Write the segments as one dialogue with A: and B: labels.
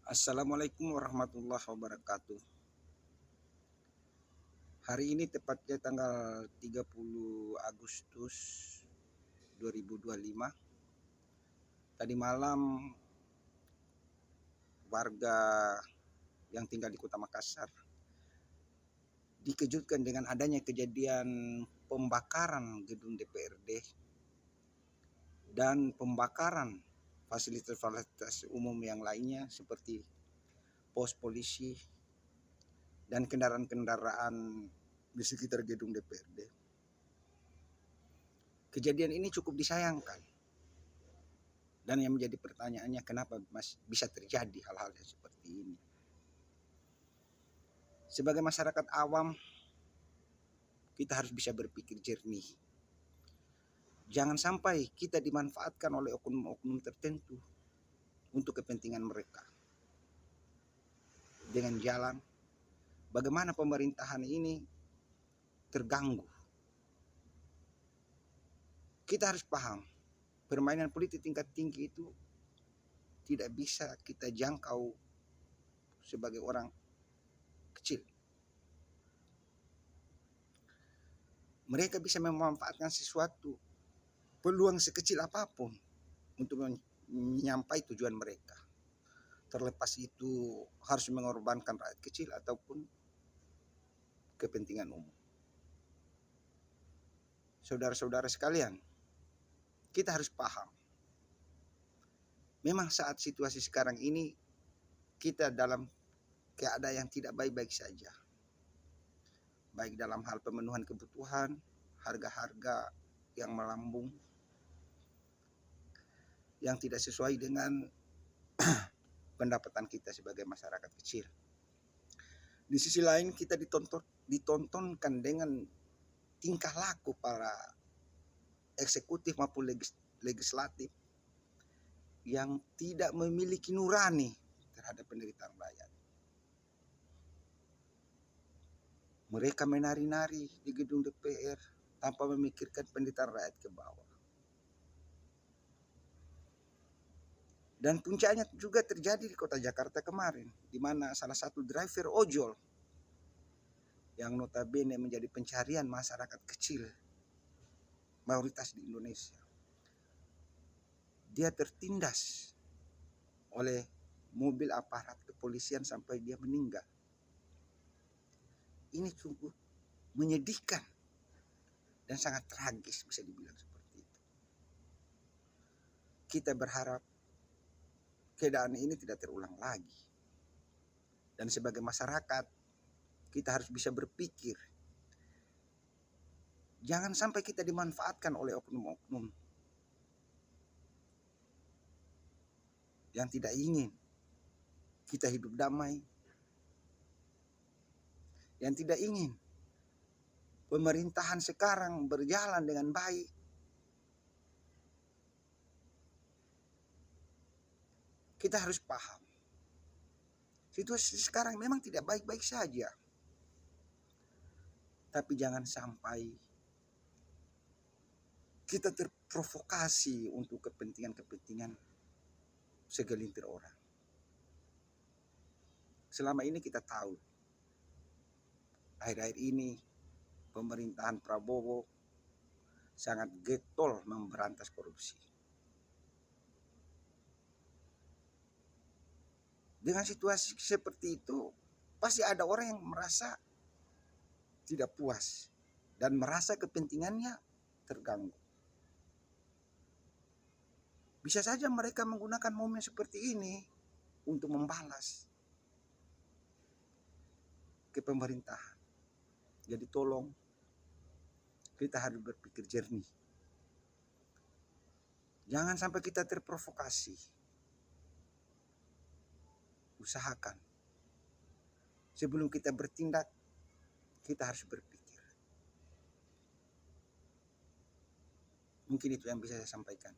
A: Assalamualaikum warahmatullahi wabarakatuh. Hari ini tepatnya tanggal 30 Agustus 2025. Tadi malam warga yang tinggal di Kota Makassar dikejutkan dengan adanya kejadian pembakaran gedung DPRD dan pembakaran fasilitas-fasilitas umum yang lainnya seperti pos polisi dan kendaraan-kendaraan di sekitar gedung DPRD. Kejadian ini cukup disayangkan. Dan yang menjadi pertanyaannya, kenapa bisa terjadi hal-hal yang seperti ini? Sebagai masyarakat awam, kita harus bisa berpikir jernih. Jangan sampai kita dimanfaatkan oleh oknum-oknum tertentu untuk kepentingan mereka. Dengan jalan, bagaimana pemerintahan ini terganggu. Kita harus paham, permainan politik tingkat tinggi itu tidak bisa kita jangkau sebagai orang kecil. Mereka bisa memanfaatkan sesuatu, peluang sekecil apapun untuk menyampai tujuan mereka. Terlepas itu harus mengorbankan rakyat kecil ataupun kepentingan umum. Saudara-saudara sekalian, kita harus paham. Memang saat situasi sekarang ini kita dalam keadaan yang tidak baik-baik saja. Baik dalam hal pemenuhan kebutuhan, harga-harga yang melambung, yang tidak sesuai dengan pendapatan kita sebagai masyarakat kecil. Di sisi lain kita ditontonkan dengan tingkah laku para eksekutif maupun legislatif yang tidak memiliki nurani terhadap penderitaan rakyat. Mereka menari-nari di gedung DPR tanpa memikirkan penderitaan rakyat ke bawah. Dan puncaknya juga terjadi di kota Jakarta kemarin, di mana salah satu driver ojol yang notabene menjadi pencarian masyarakat kecil mayoritas di Indonesia, dia tertindas oleh mobil aparat kepolisian sampai dia meninggal. Ini sungguh menyedihkan dan sangat tragis, bisa dibilang seperti itu. Kita berharap keadaan ini tidak terulang lagi. Dan sebagai masyarakat, kita harus bisa berpikir. Jangan sampai kita dimanfaatkan oleh oknum-oknum yang tidak ingin kita hidup damai, yang tidak ingin pemerintahan sekarang berjalan dengan baik. Kita harus paham, situasi sekarang memang tidak baik-baik saja. Tapi jangan sampai kita terprovokasi untuk kepentingan-kepentingan segelintir orang. Selama ini kita tahu, akhir-akhir ini pemerintahan Prabowo sangat getol memberantas korupsi. Dengan situasi seperti itu, pasti ada orang yang merasa tidak puas dan merasa kepentingannya terganggu. Bisa saja mereka menggunakan momen seperti ini untuk membalas ke pemerintahan. Jadi tolong kita harus berpikir jernih. Jangan sampai kita terprovokasi. Usahakan sebelum kita bertindak, kita harus berpikir. Mungkin itu yang bisa saya sampaikan.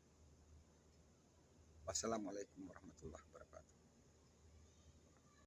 A: Wassalamualaikum warahmatullahi wabarakatuh.